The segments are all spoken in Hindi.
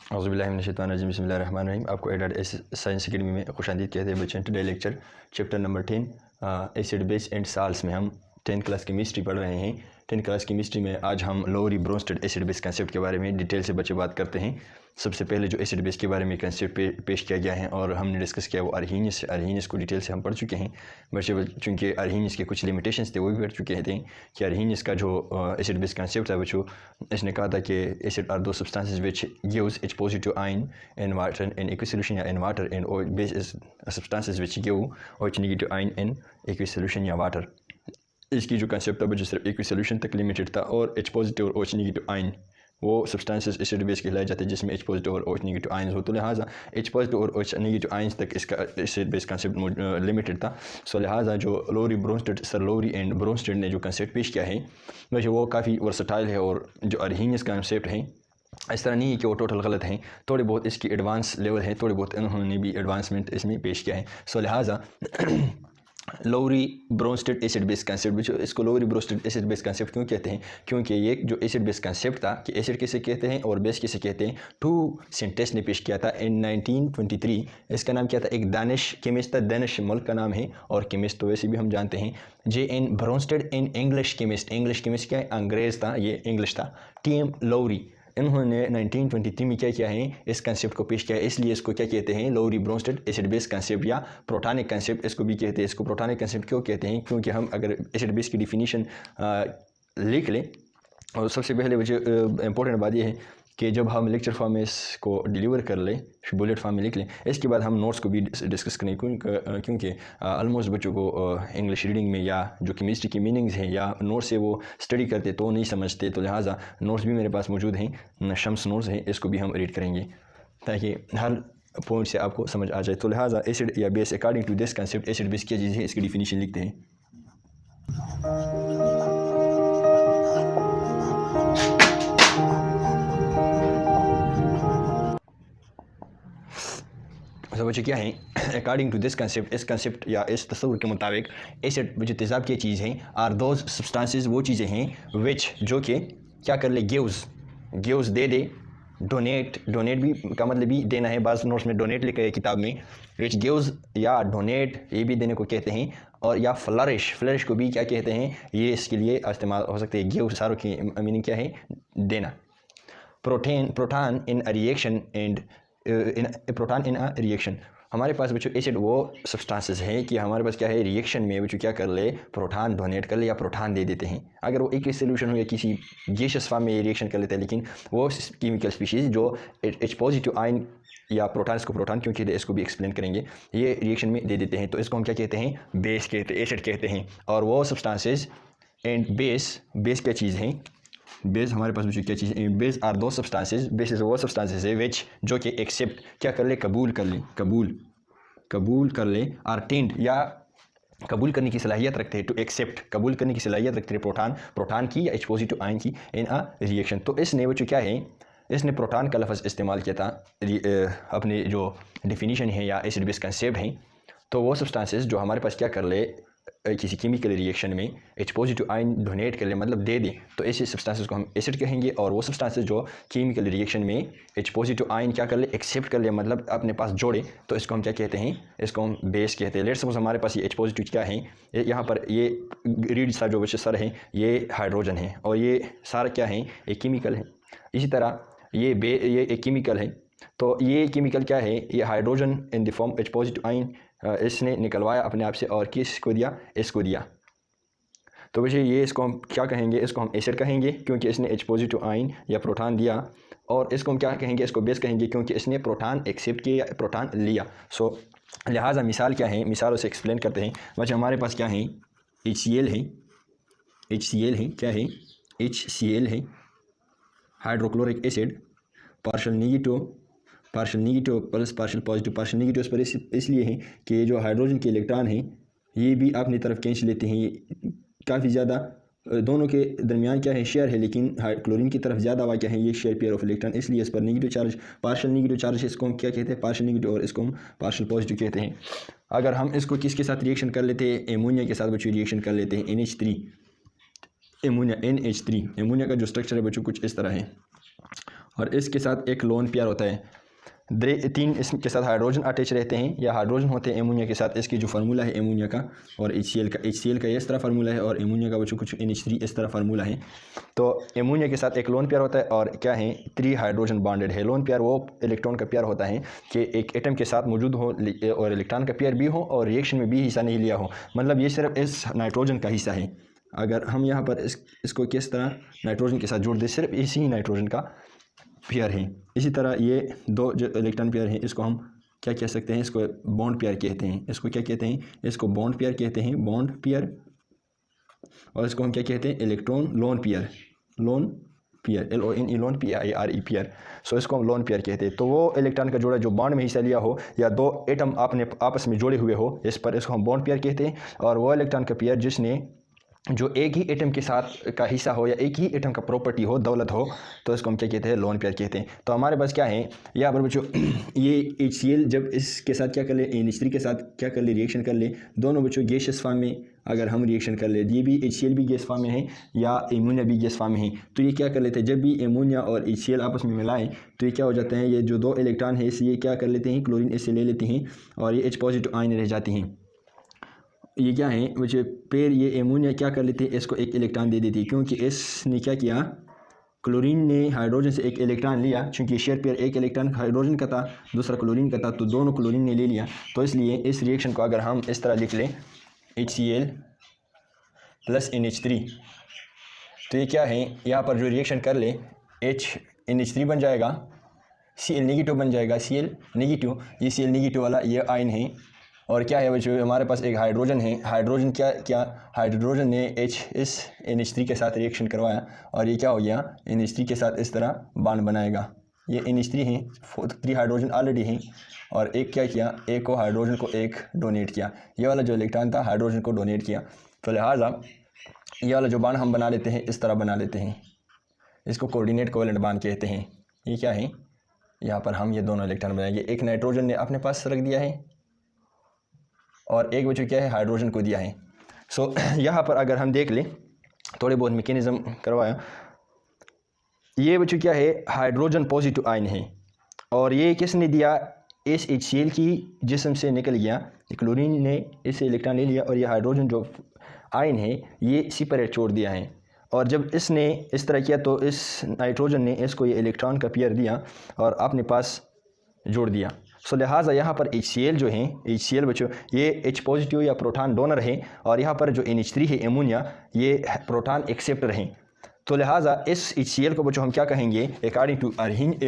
औज़ुबिल्लाहि बिस्मिल्लाहिर्रहमानिर्रहीम। आपको एडेड साइंस अकेडमी में खुशामदीद कहते हैं बच्चों। Today lecture chapter number 10 acid base and salts में हम 10th क्लास केमिस्ट्री पढ़ रहे हैं। 10th क्लास केमिस्ट्री में आज हम लोरी ब्रोंस्टेड एसिड बेस कंसेप्ट के बारे में डिटेल से बच्चे बात करते हैं। सबसे पहले जो एसिड बेस के बारे में कंसेप्ट पेश किया गया है और हमने डिस्कस किया वो अरहीनियस को डिटेल से हम पढ़ चुके हैं बच्चे। चूँकि अरहीनियस के कुछ लिमिटेशंस थे वो भी पढ़ चुके थे कि अरहीनियस का जो एसिड बेस कंसेप्ट है बच्चों, इसने कहा था कि एसिड आर दो substances which gives H positive ion in water in aqueous solution या in water, and base is substances which give OH negative ion in aqueous solution या water। इसकी जो कंसेप्ट था बच्चों सिर्फ aqueous solution तक लिमिटेड था और H पॉजिटिव और OH नेगेटिव आयन वो सब्सटेंसेस एसिड बेस कहलाए जाते हैं जिसमें H पॉजिटिव और OH नेगेटिव आयंस हो। तो लिहाजा H पॉजिटिव और OH नेगेटिव आयंस तक इसका एसिड बेस कंसेप्ट लिमिटेड था। सो लिहाजा जो Lowry Bronsted sir Lowry and Bronsted ने जो कंसेप्ट पेश किया है वैसे वो काफ़ी वर्सटाइल है और जो अरहीनियस कंसेप्ट है इस तरह नहीं है कि वो टोटल गलत हैं, थोड़े बहुत इसकी एडवांस लेवल है, थोड़े बहुत इन्होंने भी एडवांसमेंट इसमें पेश किया है। सो लिहाजा लोरी ब्रोंस्टेड एसिड बेस कंसेप्ट, इसको लोरी ब्रोंस्टेड एसिड बेस कंसेप्ट क्यों कहते हैं? क्योंकि ये जो एसिड बेस कंसेप्ट था कि एसिड किसे कहते हैं और बेस किसे कहते हैं, टू साइंटिस्ट ने पेश किया था इन 1923। इसका नाम क्या था? एक दानिश केमिस्ट था, दानिश मुल्क का नाम है और केमिस्ट तो वैसे भी हम जानते हैं J.N. Bronsted in English chemist क्या है? अंग्रेज़ था, ये इंग्लिश था। T.M. लोरी इन्होंने 1923 में क्या किया है? इस कंसेप्ट को पेश किया है, इसलिए इसको क्या कहते हैं? लोरी ब्रोंस्टेड एसिड बेस कंसेप्ट या प्रोटॉनिक कंसेप्ट इसको भी कहते हैं। इसको प्रोटॉनिक कंसेप्ट क्यों कहते हैं? क्योंकि हम अगर एसिड बेस की डिफिनीशन लिख लें और सबसे पहले मुझे इंपॉर्टेंट बात यह है कि जब हम लेक्चर फॉर्म में इसको डिलीवर कर लें, बुलेट फॉर्म में लिख लें, इसके बाद हम नोट्स को भी डिस्कस करें क्योंकि ऑलमोस्ट बच्चों को इंग्लिश रीडिंग में या जो केमिस्ट्री की मीनिंग्स हैं या नोट्स से वो स्टडी करते तो नहीं समझते। तो लिहाजा नोट्स भी मेरे पास मौजूद हैं, शम्स नोट्स हैं, इसको भी हम रीड करेंगे ताकि हर पॉइंट से आपको समझ आ जाए। तो लिहाजा एसिड या base according to this concept acid base क्या चीज़ है इसकी डिफिनीशन लिखते हैं। तो बच्चे क्या है? अकॉर्डिंग टू दिस कंसेप्ट, इस कंसेप्ट या इस तस्वुर के मुताबिक एसिड जो तेज़ाब की चीज़ हैं आर दोज सब्सटेंसेस वो चीज़ें हैं विच जो कि क्या कर ले? गिव्स दे दे, डोनेट भी का मतलब भी देना है, बाज़ नोट्स में डोनेट लिखा है किताब में, विच गिव्स या डोनेट ये भी देने को कहते हैं, और या फ्लरिश को भी क्या कहते हैं? ये इसके लिए इस्तेमाल हो सकते हैं। गिव सारों की मीनिंग क्या है? देना। Proton in a reaction and proton in a reaction, हमारे पास बच्चों एसिड वो सब्सटेंसेस हैं कि हमारे पास क्या है? रिएक्शन में बच्चों क्या कर ले? प्रोटॉन डोनेट कर ले या प्रोटॉन दे देते हैं। अगर वो एक सोल्यूशन हो या किसी गैसियस फॉर्म में रिएक्शन कर लेते हैं, लेकिन वो केमिकल स्पीशीज़ जो H पॉजिटिव आयन या प्रोटॉन, इसको प्रोटॉन क्यों कहते हैं इसको भी एक्सप्लेन करेंगे, ये रिएक्शन में दे देते हैं, तो इसको हम क्या कहते हैं? बेस कहते हैं, एसिड कहते हैं। और वो सब्सटेंसेस एंड बेस क्या चीज़ हैं? बेस हमारे पास बच्चों क्या चीज़ है? बेस आर दो सब्सटेंसेस, बेस वो सब्सटेंसेस है विच जो कि एक्सेप्ट क्या कर ले? कबूल कर ले आर टेंड या कबूल करने की सलाहियत रखते हैं, टू एक्सेप्ट कबूल करने की सलाहियत रखते हैं प्रोटॉन की या H पॉजिटिव आयन की इन अ रिएक्शन। तो इसने बच्चों क्या है? इसने प्रोटॉन का लफ्ज़ इस्तेमाल किया था अपने जो डिफिनीशन है या एसिड बेस कंसेप्ट हैं। तो वो सब्सटेंसेस जो हमारे पास क्या कर ले? किसी केमिकल रिएक्शन में H पॉजिटिव आयन डोनेट कर ले, मतलब दे दें, तो ऐसे सब्सटेंसेस को हम एसिड कहेंगे। और वो सब्सटेंसेस जो केमिकल रिएक्शन में H पॉजिटिव आयन क्या कर ले? एक्सेप्ट कर ले, मतलब अपने पास जोड़े, तो इसको हम क्या कहते हैं? इसको हम बेस कहते हैं। लेट्स सपोज हमारे पास ये H पॉजिटिव क्या है? यहाँ पर ये रीड सा जो बच्चे सर है ये हाइड्रोजन है और ये सारा क्या है? एक केमिकल है। इसी तरह ये एक केमिकल है, तो ये केमिकल क्या है? ये hydrogen in the form H positive ion इसने निकलवाया अपने आप से और किसको दिया? इसको दिया। तो वैसे ये इसको हम क्या कहेंगे? इसको हम एसिड कहेंगे क्योंकि इसने H पॉजिटिव आयन या प्रोटॉन दिया, और इसको हम क्या कहेंगे? इसको बेस कहेंगे क्योंकि इसने प्रोटॉन एक्सेप्ट किया या प्रोटॉन लिया। सो लिहाजा मिसाल क्या है? मिसालों से एक्सप्लेन करते हैं। वैसे हमारे पास क्या है? HCl है, क्या है? HCl है, hydrochloric acid, partial negative plus partial positive. Partial negative पर इसलिए है कि जो हाइड्रोजन के इलेक्ट्रॉन हैं ये भी अपनी तरफ खींच लेते हैं, काफ़ी ज़्यादा दोनों के दरमियान क्या है? शेयर है, लेकिन क्लोरीन की तरफ ज़्यादा वाक़ है ये शेयर पेयर ऑफ इलेक्ट्रॉन, इसलिए इस पर negative charge, partial negative charge, इसको हम क्या कहते हैं? पार्शल नेगेटिव, और इसको हम पार्शल पॉजिटिव कहते हैं। अगर हम इसको किसके साथ रिएक्शन कर लेते हैं? एमोनिया के साथ बच्चों रिएक्शन कर लेते हैं, NH3 एमोनिया का जो स्ट्रक्चर है बच्चों कुछ इस तरह है। और इसके साथ एक लोन पेयर होता है। 3 इसके साथ हाइड्रोजन अटैच रहते हैं या हाइड्रोजन होते हैं एमोनिया के साथ। इसकी जो फार्मूला है एमोनिया का और HCl का इस तरह फार्मूला है और एमोनिया का वो कुछ NH3 इस तरह फार्मूला है। तो एमोनिया के साथ एक लोन पेयर होता है और क्या है 3 हाइड्रोजन बॉन्डेड है। लोन पेयर वो इलेक्ट्रॉन का पेयर होता है कि एक एटम के साथ मौजूद हो और इलेक्ट्रॉन का पेयर भी हो और रिएक्शन में भी हिस्सा नहीं लिया हो, मतलब ये सिर्फ इस नाइट्रोजन का हिस्सा है। अगर हम यहाँ पर इसको किस तरह नाइट्रोजन के साथ जोड़ दें, सिर्फ इसी नाइट्रोजन का पेयर है। इसी तरह ये 2 जो इलेक्ट्रॉन पेयर हैं इसको हम क्या कह सकते हैं, इसको बॉन्ड पेयर कहते हैं। इसको क्या कहते हैं, इसको बॉन्ड पेयर कहते हैं, बॉन्ड पेयर। और इसको हम क्या कहते हैं, electron lone pair, lone pair, LONE lone PIRE pair. So इसको हम लोन पेयर कहते हैं। तो वो इलेक्ट्रॉन का जोड़ा जो बॉन्ड में हिस्सा लिया हो या 2 एटम आपने आपस में जोड़े हुए हो इस पर, इसको हम बॉन्ड पेयर कहते हैं। और वो इलेक्ट्रॉन का पेयर जिसने जो एक ही एटम के साथ का हिस्सा हो या एक ही एटम का प्रॉपर्टी हो, दौलत हो, तो इसको हम क्या कहते हैं, लोन पेयर कहते हैं। तो हमारे पास क्या है यहाँ पर बच्चों, ये HCl जब इसके साथ क्या कर ले, NH3 के साथ क्या कर ले, रिएक्शन कर ले, दोनों बच्चों गैसियस फॉर्म में अगर हम रिएक्शन कर ले, ये भी HCl भी गैस फॉर्म में है या एमोनिया भी गैस फॉर्म में है, तो ये क्या कर लेते हैं, जब भी एमोनिया और HCl आपस में मिलाएं तो ये क्या हो जाते हैं, ये जो 2 इलेक्ट्रॉन है इसे ये क्या कर लेते हैं, क्लोरीन इससे ले लेते हैं और ये H पॉजिटिव आयन रह जाती हैं। ये क्या है मुझे पेयर, ये एमोनिया क्या कर लेते हैं, इसको एक इलेक्ट्रॉन दे देती है, क्योंकि इसने क्या किया, क्लोरीन ने हाइड्रोजन से एक इलेक्ट्रॉन लिया, चूँकि शेयर पेयर एक इलेक्ट्रॉन हाइड्रोजन का था दूसरा क्लोरीन का था, तो दोनों क्लोरीन ने ले लिया। तो इसलिए इस रिएक्शन को अगर हम इस तरह लिख लें HCl + NH3, तो ये क्या है, यहाँ पर जो रिएक्शन कर ले NH3 बन जाएगा, Cl नेगेटिव बन जाएगा, Cl नेगेटिव, ये Cl नेगेटिव वाला ये आयन है। और क्या है बच्चों, हमारे पास एक हाइड्रोजन है, हाइड्रोजन क्या हाइड्रोजन ने इस NH3 के साथ रिएक्शन करवाया और ये क्या हो गया, NH3 के साथ इस तरह बॉन्ड बनाएगा। ये NH3 हैं, 3 हाइड्रोजन ऑलरेडी हैं और एक क्या किया, एक को हाइड्रोजन को एक डोनेट किया, ये वाला जो इलेक्ट्रॉन था हाइड्रोजन को डोनेट किया। तो लिहाजा ये वाला जो बॉन्ड हम बना लेते हैं, इस तरह बना लेते हैं, इसको कोऑर्डिनेट कोवेलेंट बॉन्ड कहते हैं। ये क्या है, यहाँ पर हम ये दोनों इलेक्ट्रॉन बनाएंगे, एक नाइट्रोजन ने अपने पास रख दिया है और एक बच्चों क्या है, हाइड्रोजन को दिया है। सो यहाँ पर अगर हम देख लें, थोड़े बहुत मैकेनिज्म करवाया, ये बच्चों क्या है, हाइड्रोजन पॉजिटिव आयन है और ये किसने दिया, इस HCl की जिस्म से निकल गया, क्लोरीन ने इससे इलेक्ट्रॉन ले लिया और ये हाइड्रोजन जो आयन है ये सेपरेट छोड़ दिया है। और जब इसने इस तरह किया तो इस नाइट्रोजन ने इसको ये इलेक्ट्रॉन का पेयर दिया और अपने पास जोड़ दिया। सो लिहाजा यहाँ पर HCl जो है, HCl बच्चों ये H पॉजिटिव या प्रोटॉन डोनर है और यहाँ पर जो NH3 है एमोनिया, ये प्रोटॉन एक्सेप्टर हैं। तो लिहाजा इस HCl को बच्चों हम क्या कहेंगे, according to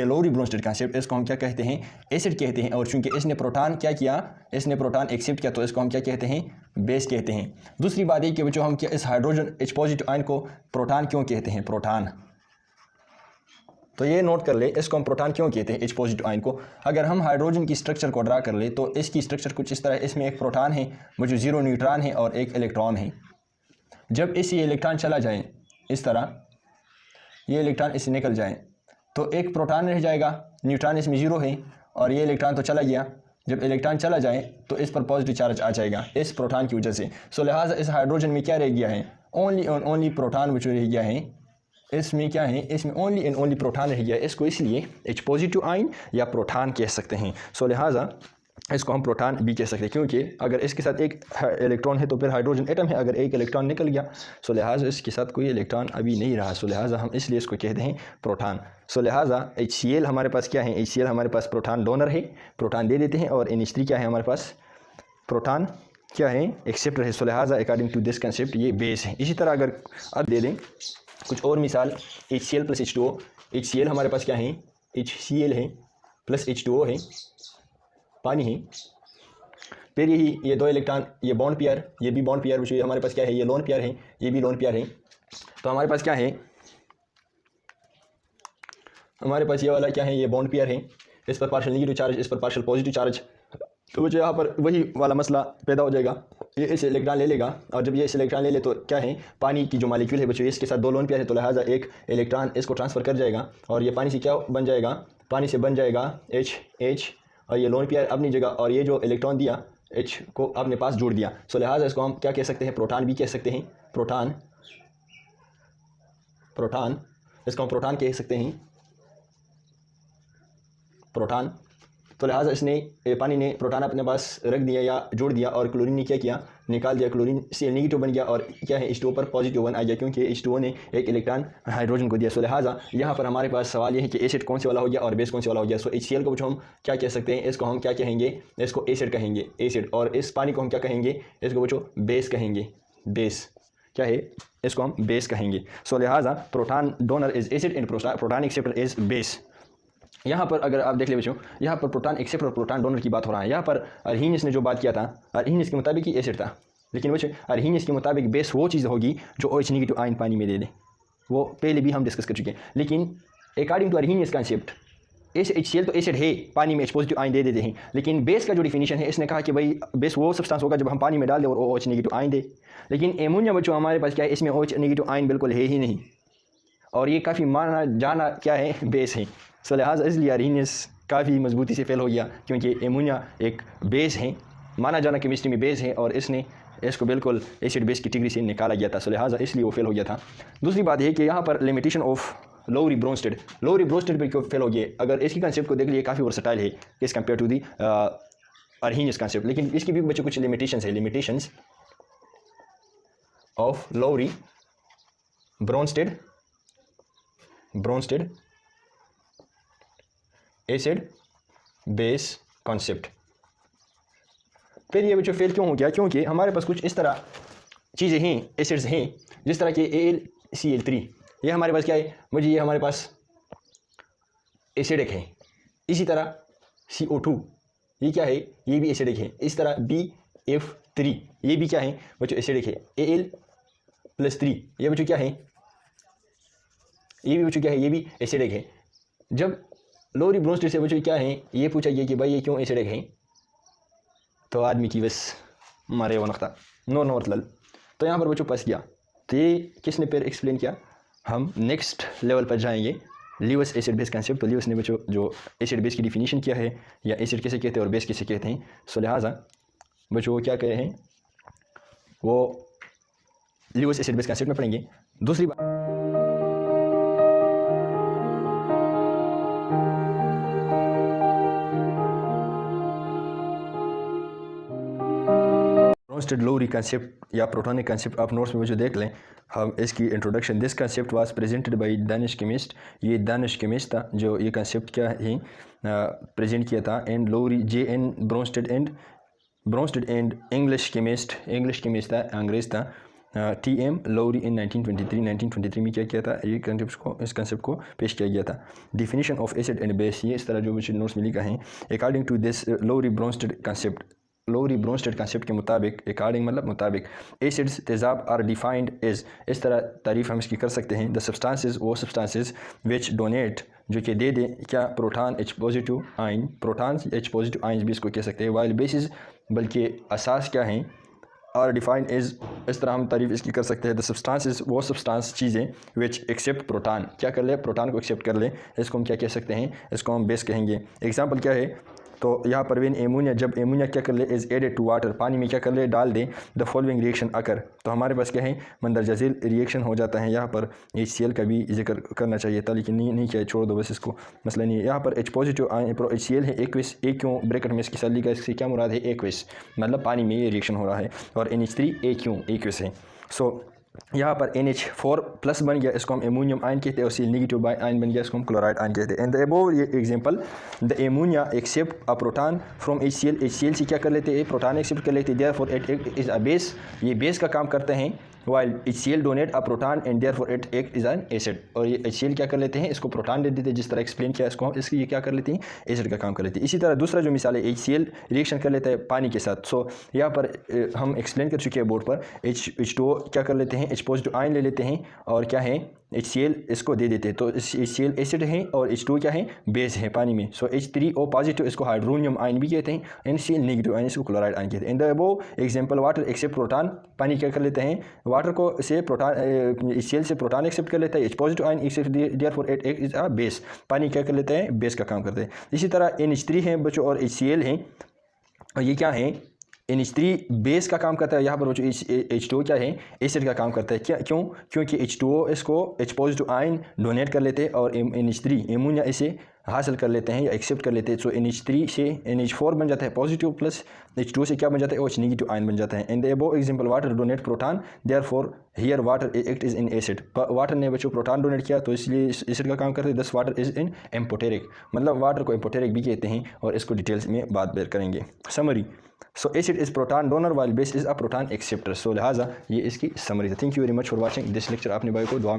Lowry Bronsted concept, इसको हम क्या कहते हैं, एसिड कहते हैं। और चूंकि इसने प्रोटॉन क्या किया, इसने प्रोटॉन एक्सेप्ट किया, तो इसको हम क्या कहते हैं, बेस कहते हैं। दूसरी बात है कि बच्चों हम क्या इस हाइड्रोजन H पॉजिटिव आयन को प्रोटॉन क्यों कहते हैं, प्रोटॉन, तो ये नोट कर ले, इसको हम प्रोटॉन क्यों कहते हैं, H पॉजिटिव आयन को। अगर हम हाइड्रोजन की स्ट्रक्चर को ड्रा कर ले तो इसकी स्ट्रक्चर कुछ इस तरह, इसमें एक प्रोटॉन है जो 0 न्यूट्रॉन है और एक इलेक्ट्रॉन है। जब इसे इलेक्ट्रॉन चला जाए इस तरह, ये इलेक्ट्रॉन इससे निकल जाए तो एक प्रोटॉन रह जाएगा, न्यूट्रॉन इसमें 0 है और ये इलेक्ट्रॉन तो चला गया। जब इलेक्ट्रॉन चला जाए तो इस पर पॉजिटिव चार्ज आ जाएगा इस प्रोटॉन की वजह से। सो लिहाजा इस हाइड्रोजन में क्या रह गया है, ओनली प्रोटॉन जो रह गया है, इसमें क्या है, इसमें ओनली एंड ओनली प्रोटॉन रह गया है। इसको इसलिए H पॉजिटिव आयन या प्रोटॉन कह सकते हैं। सो लिहाजा इसको हम प्रोटॉन भी कह सकते हैं, क्योंकि अगर इसके साथ एक इलेक्ट्रॉन है तो फिर हाइड्रोजन एटम है, अगर एक इलेक्ट्रॉन निकल गया सो लिहाजा इसके साथ कोई इलेक्ट्रॉन अभी नहीं रहा, सो लिहाजा हम इसलिए इसको कहते हैं प्रोटॉन। सो लिहाजा HCl हमारे पास क्या है, HCl हमारे पास प्रोटॉन डोनर है, प्रोटॉन दे देते हैं, और NH3 क्या है हमारे पास, प्रोटॉन क्या है, एक्सेप्टर है। सो लिहाजा अकॉर्डिंग टू दिस कंसेप्ट ये बेस है। इसी तरह अगर अब दे दें कुछ और मिसाल, HCl + H2O, HCl हमारे पास क्या है, HCl है प्लस H2O है, पानी है। फिर यही ये 2 इलेक्ट्रॉन, ये बॉन्ड पेयर, ये भी बॉन्ड पेयर, हमारे पास क्या है, ये लोन पेयर है, ये भी लोन पेयर है। तो हमारे पास क्या है, हमारे पास ये वाला क्या है, ये बॉन्ड पेयर है, इस पर पार्शियल नेगेटिव चार्ज, इस पर पार्शियल पॉजिटिव चार्ज। तो मुझे यहाँ पर वही वाला मसला पैदा हो जाएगा, ये इस इलेक्ट्रॉन ले लेगा और जब ये इस इलेक्ट्रॉन ले ले तो क्या है, पानी की जो मॉलिक्यूल है बच्चों, इसके साथ 2 लोन पेयर है, तो लिहाजा एक इलेक्ट्रॉन इसको ट्रांसफ़र कर जाएगा और ये पानी से क्या बन जाएगा, पानी से बन जाएगा H, और ये लोन पेयर अपनी जगह, और ये जो इलेक्ट्रॉन दिया H को अपने पास जोड़ दिया। सो लिहाजा इसको हम क्या कह सकते हैं, प्रोटॉन भी कह सकते हैं, प्रोटॉन, इसको हम प्रोटॉन कह सकते हैं। प्रोटॉन। तो लिहाजा इसने पानी ने प्रोटॉन अपने पास रख दिया या जोड़ दिया और क्लोरीन ने क्या किया, निकाल दिया। क्लोरीन से नेगेटिव बन गया और क्या है H2O पर पॉजिटिव वन आ गया, क्योंकि H2O ने एक इलेक्ट्रॉन हाइड्रोजन को दिया। सो लिहाजा यहाँ पर हमारे पास सवाल ये है कि एसिड कौन से वाला हो गया और बेस कौन से वाला हो गया। सो HCl को हम क्या कह सकते हैं, इसको हम क्या कहेंगे, इसको एसिड कहेंगे, एसिड। और इस पानी को हम क्या कहेंगे, इसको बच्चों बेस कहेंगे, बेस क्या है, इसको हम बेस कहेंगे। सो लिहाजा proton donor is acid and proton acceptor is base. यहाँ पर अगर आप देख ले बच्चों, यहाँ पर प्रोटॉन एक्सेप्टर और प्रोटॉन डोनर की बात हो रहा है। यहाँ पर अर्हीनियस ने जो बात किया था, अर्हीनियस के मुताबिक ही एसिड था, लेकिन बच्चों अर्हीनियस के मुताबिक बेस वो चीज़ होगी जो OH नेगेटिव आयन पानी में दे दे। वो पहले भी हम डिस्कस कर चुके हैं। लेकिन अकॉर्डिंग टू अर्हीनियस कंसेप्ट HCl तो एसिड है, पानी में H पॉजिटिव आयन दे देते हैं। लेकिन बेस का जो डिफिनीशन है, इसने कहा कि भाई बेस वो सब्सटेंस होगा जब हम पानी में डाल दें और OH नेगेटिव आयन दे। लेकिन एमोनिया बच्चों हमारे पास क्या है, इसमें OH नेगेटिव आयन बिल्कुल है ही नहीं, और ये काफ़ी माना जाना क्या है, बेस है। सो लिहाजा इसलिए अर्हीनियस काफ़ी मजबूती से फेल हो गया, क्योंकि एमोनिया एक बेस है, माना जाना केमिस्ट्री में बेस है, और इसने इसको बिल्कुल एसिड बेस कैटेगरी से निकाला गया था। सो लिहाजा इसलिए वो फेल हो गया था। दूसरी बात है कि यहाँ पर लिमिटेशन ऑफ लोरी ब्रोंस्टेड पर क्यों फेल हो गया। अगर इसकी कंसेप्ट को देख लिए काफ़ी वर्सेटाइल है as compare to the Arrhenius concept, लेकिन इसकी भी बच्चों कुछ लिमिटेशंस है। Limitations of Lowry Bronsted acid base concept. फिर ये बच्चों फेल क्यों हो गया, क्योंकि हमारे पास कुछ इस तरह चीज़ें हैं, एसिड्स हैं, जिस तरह के AlCl3, ये हमारे पास क्या है मुझे, ये हमारे पास एसिडिक है। इसी तरह CO2 ये क्या है, ये भी एसिडिक है। इस तरह BF3 ये भी क्या है बच्चों, एसिडिक है। Al+3 ये बच्चों क्या है, ये भी बच्चों क्या है, ये भी एसिडिक है। जब लोरी ब्रोंस्टेड से बच्चों क्या है ये पूछा गया कि भाई ये क्यों एसिडिक है, तो आदमी की बस मारे वो नख्ता नो लल, तो यहाँ पर बच्चों फंस गया। तो ये किसने फिर एक्सप्लेन किया, हम नेक्स्ट लेवल पर जाएंगे, लीवस एसिड बेस कंसेप्ट। तो लीवस ने बच्चों जो एसिड बेस की डिफिनीशन किया है, या एसिड किसे कहते हैं और बेस किसे कहते हैं। सो लिहाजा बच्चों वो क्या कहे हैं, वो लीवस एसिड बेस कंसेप्ट में पढ़ेंगे। दूसरी बात, ब्रोंस्टेड लोरी कंसेप्ट या प्रोटॉनिक कंसेप्ट आप नोट्स में जो देख लें, हम इसकी introduction. This concept was presented by Danish chemist, ये दानिश केमिस्ट था जो ये कंसेप्ट क्या है प्रेजेंट किया था। And Lowry JN Bronsted and English chemist था, अंग्रेज था, TM लोरी इन 1923 में क्या किया था, ये इस कंसेप्ट को पेश किया गया था। Definition of acid and base, ये इस तरह जो मुझे नोट्स में लिखा है। According to this Lowry Bronsted concept के मुताबिक, अकॉर्डिंग मतलब मुताबिक, एसिड्स तेज़ाब आर डिफाइंड एज, इस तरह तारीफ़ हम इसकी कर सकते हैं, द सब्सटेंसेस वो सब्सटेंसेस विच डोनेट जो कि दे दें क्या, proton H positive ion, proton H positive ion भी इसको कह सकते हैं। वाइल बेसिस बल्कि असास क्या हैं, आर डिफाइंड एज, इस तरह हम तारीफ़ इसकी कर सकते हैं, द सब्सटेंसेस वो सब्सटेंस चीज़ें विच एक्सेप्ट प्रोटॉन, क्या कर ले, प्रोटॉन को एक्सेप्ट कर ले, इसको हम क्या कह सकते हैं, इसको हम बेस कहेंगे। एग्जाम्पल क्या है, तो यहाँ पर वेन एमोनिया, जब एमोनिया क्या कर ले, इज़ एडेड टू वाटर, पानी में क्या कर ले, डाल दें, द फॉलोइंग रिएक्शन अकर, तो हमारे पास क्या है, मंदरजा झील रिएक्शन हो जाता है। यहाँ पर HCl का भी जिक्र करना चाहिए था, लेकिन नहीं किया, छोड़ दो बस, इसको मसला नहीं है। यहाँ पर H पॉजिटिव HCl है एक्विस, एक क्यों ब्रैकेट में इसकी सली का, इससे क्या मुराद है, एक्विस मतलब पानी में ये रिएक्शन हो रहा है, और NH3 एक्विस है। सो यहाँ पर NH4+ बन गया, इसको हम एमोनियम आयन कहते हैं, और Cl नेगेटिव आयन बन गया, इसको हम क्लोराइड आयन कहते हैं। एंड द अबव ये example, the ammonia accept a proton from HCl से क्या कर लेते हैं, प्रोटॉन एक्सेप्ट कर लेते हैं, therefore it is a base, ये बेस का काम करते हैं। While HCl donate a proton and therefore it is an acid, और ये HCl क्या कर लेते हैं, इसको प्रोटॉन दे देते हैं, जिस तरह एक्सप्लेन किया, इसको इसकी ये क्या कर लेते हैं, एसिड का काम कर लेते हैं। इसी तरह दूसरा जो मिसाल है, HCl रिएक्शन कर लेता है पानी के साथ। सो यहाँ पर हम एक्सप्लेन कर चुके हैं बोर्ड पर, H2O क्या कर लेते हैं, H पॉजिटिव आयन ले लेते हैं, और क्या है, HCl इसको दे देते हैं। तो HCl एसिड है और H2O क्या है, बेस है पानी में। सो H3O पॉजिटिव इसको हाइड्रोनियम आयन भी कहते हैं, एंड Cl नेगेटिव आयन इसको क्लोराइड आयन कहते हैं। In the above example, water accept proton, पानी क्या कर लेते हैं, वाटर को से प्रोटॉन HCl से प्रोटॉन एक्सेप्ट कर लेता है, H positive ion accept, therefore it is a base, पानी क्या कर लेते हैं, बेस का काम करते हैं। इसी तरह NH3 है बच्चों और HCl हैं, और ये क्या है, NH3 बेस का काम करता है। यहाँ पर वो जो H2O क्या है, एसिड का काम करता है। क्या क्योंकि H2O इसको H पॉजिटिव आयन डोनेट कर लेते हैं, और NH3 एमोनिया इसे हासिल कर लेते हैं या एक्सेप्ट कर लेते हैं। सो NH3 से NH4 बन जाता है पॉजिटिव, प्लस H2 से क्या बन जाता है, OH नेगेटिव आयन बन जाता है। इन the above example water donate proton, therefore here water act is in acid. Water ने बच्चों प्रोटॉन डोनेट किया तो इसलिए एसिड का काम करते हैं। Thus water is in amphoteric, मतलब वाटर को एम्पोटेरिक भी कहते हैं और इसको डिटेल्स में बात करेंगे। Summary, so acid is proton donor while base is a proton acceptor. So लिहाजा ये इसकी समरी है। Thank you very much for watching this lecture. आपने भाई को दुआ